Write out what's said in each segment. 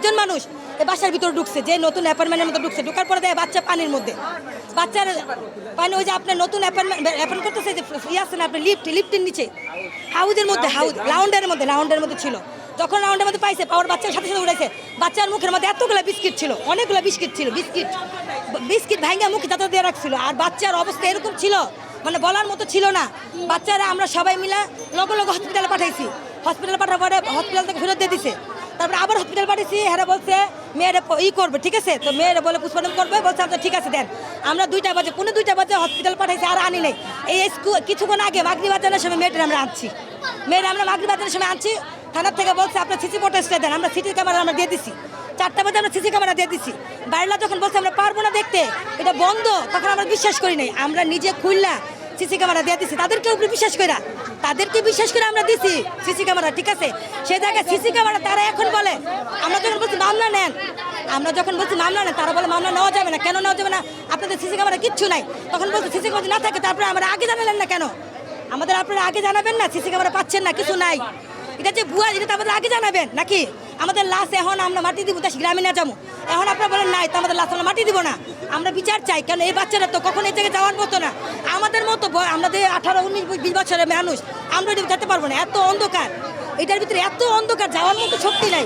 কয়জন মানুষ এই বাসার ভিতরে ঢুকছে, যে নতুন অ্যাপার্টমেন্টের মধ্যে ঢুকছে, ঢুকার পরে দেয় বাচ্চা পানির মধ্যে, বাচ্চার পানি ওই যে আপনার নতুন অ্যাপার্টমেন্ট করতেছে যে আছে না আপনার লিফটের নিচে হাউজের মধ্যে, রাউন্ডের মধ্যে ছিল। যখন রাউন্ডের মধ্যে পাইছে পাওয়ার বাচ্চার সাথে সাথে উঠেছে, বাচ্চার মুখের মধ্যে এতগুলো বিস্কিট ছিল, অনেকগুলো বিস্কিট ছিল, বিস্কিট ভাঙা মুখে যাতে দিয়ে রাখছিল। আর বাচ্চার অবস্থা এরকম ছিল মানে বলার মতো ছিল না। বাচ্চারা আমরা সবাই মিলে লগে লগে হসপিটালে পাঠাইছি, হসপিটালে পাঠার পরে হসপিটাল থেকে ফেরত দিয়ে দিছে। তারপরে আবার হসপিটাল পাঠিয়েছি, হ্যাঁ বলছে মেয়েরা করবে, ঠিক আছে, তো মেয়েরা বলে পুষ্পাটন করবে, বলছে আচ্ছা ঠিক আছে দেন। আমরা 2টা বাজে 2:45 বাজে হসপিটাল পাঠাইছি, আর আনি নেই। এই কিছুক্ষণ আগে মাগরিব আজানের সময় মেয়েটা আমরা আনছি, আমরা মাগরিব আজানের সময় আনছি। থানার থেকে বলছে আপনার সিসি ফুটেজটা দেন, আমরা সিসি ক্যামেরা আমরা দিয়ে দিছি। 4টা বাজে আমরা সিসি ক্যামেরা দিয়ে দিছি। বাইরেলা যখন বলছে আমরা পারবো না দেখতে, এটা বন্ধ, তখন আমরা বিশ্বাস করি নাই। আমরা নিজে খুললা সিসি ক্যামেরা দিয়ে দিছি, তাদেরকে উপরে বিশ্বাস করে আমরা দিছি সিসি ক্যামেরা, ঠিক আছে। সেই জায়গায় সিসি ক্যামেরা তারা এখন বলে, আমরা যখন বলছি মামলা নেন, তারা বলে মামলা নেওয়া যাবে না। কেন নেওয়া যাবে না? আপনাদের সিসি ক্যামেরা কিচ্ছু নাই। তখন বলছে সিসি ক্যামেরা না থাকে তারপরে আমরা আগে জানালেন না কেন? আপনারা আগে জানাবেন না, সিসি ক্যামেরা পাচ্ছেন না, কিছু নাই। এটা যে ভুয়া, এটা তো আমাদের আগে জানাবেন নাকি? আমাদের লাশ এখন আমরা মাটি দিব, তাই গ্রামে না যাবো। এখন আপনারা বলেন নাই, তো আমাদের লাশ আমরা মাটি দিব না। আমরা বিচার চাই, কারণ এই বাচ্চারা তো কখন এই জায়গায় যাওয়ার মতো না। আমাদের মতো আমাদের 18, 19, 20 বছরের মানুষ আমরা যেতে পারবো না। এত অন্ধকার, এটার ভিতরে এত অন্ধকার, যাওয়ার মতো শক্তি নাই।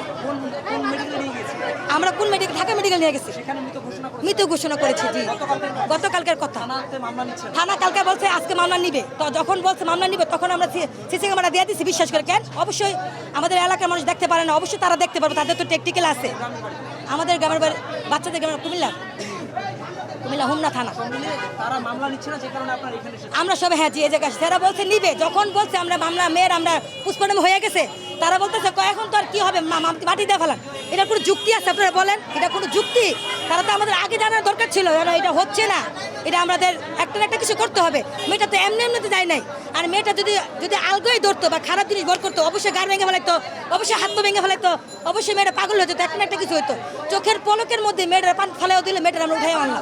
আমরা কোন মেডিকেল? ঢাকা মেডিকেল নিয়ে গেছি, মৃত ঘোষণা করেছি। জি, গতকালকের কথা। থানা কালকে বলছে আজকে মামলা নিবে, তো যখন বলছে মামলা নিবে তখন আমরা সিসি ক্যামেরা দিয়ে দিচ্ছি। বিশ্বাস করে কেন? অবশ্যই আমাদের এলাকার মানুষ দেখতে পারে না, অবশ্যই তারা দেখতে পারবে, তাদের তো টেকনিক্যাল আছে। আমাদের গ্রামের বাচ্চাদের গ্রামের কুমিল্লা হোমনা থানা, আমরা সবাই হ্যাঁ যে জায়গায় তারা বলছে নিবে। যখন বলছে আমরা মামলা মেয়ের আমরা পুষ্পনম হয়ে গেছে, তারা বলতেছে এখন তো আর কি হবে, মাটি দিয়ে ফেলান। এটা কোনো যুক্তি আছে? আপনারা বলেন, এটা কোনো যুক্তি? তারা তো আমাদের আগে জানার দরকার ছিল, এটা হচ্ছে না, এটা আমাদের একটা কিছু করতে হবে। মেয়েটা তো এমনিতে যায় নাই। আর মেয়েটা যদি আলগোই ধরতো বা খারাপ জিনিস বর করতো, অবশ্যই গাড় ভেঙে ফেলাইতো, অবশ্যই হাত পা ভেঙে ফেলাইতো, অবশ্যই মেয়েটা পাগল হয়ে যেত, একটা কিছু হইতো। চোখের পলকের মধ্যে মেয়েটার পান ফেলাও দিলে মেয়েটার আমরা উঠাই আনলাম।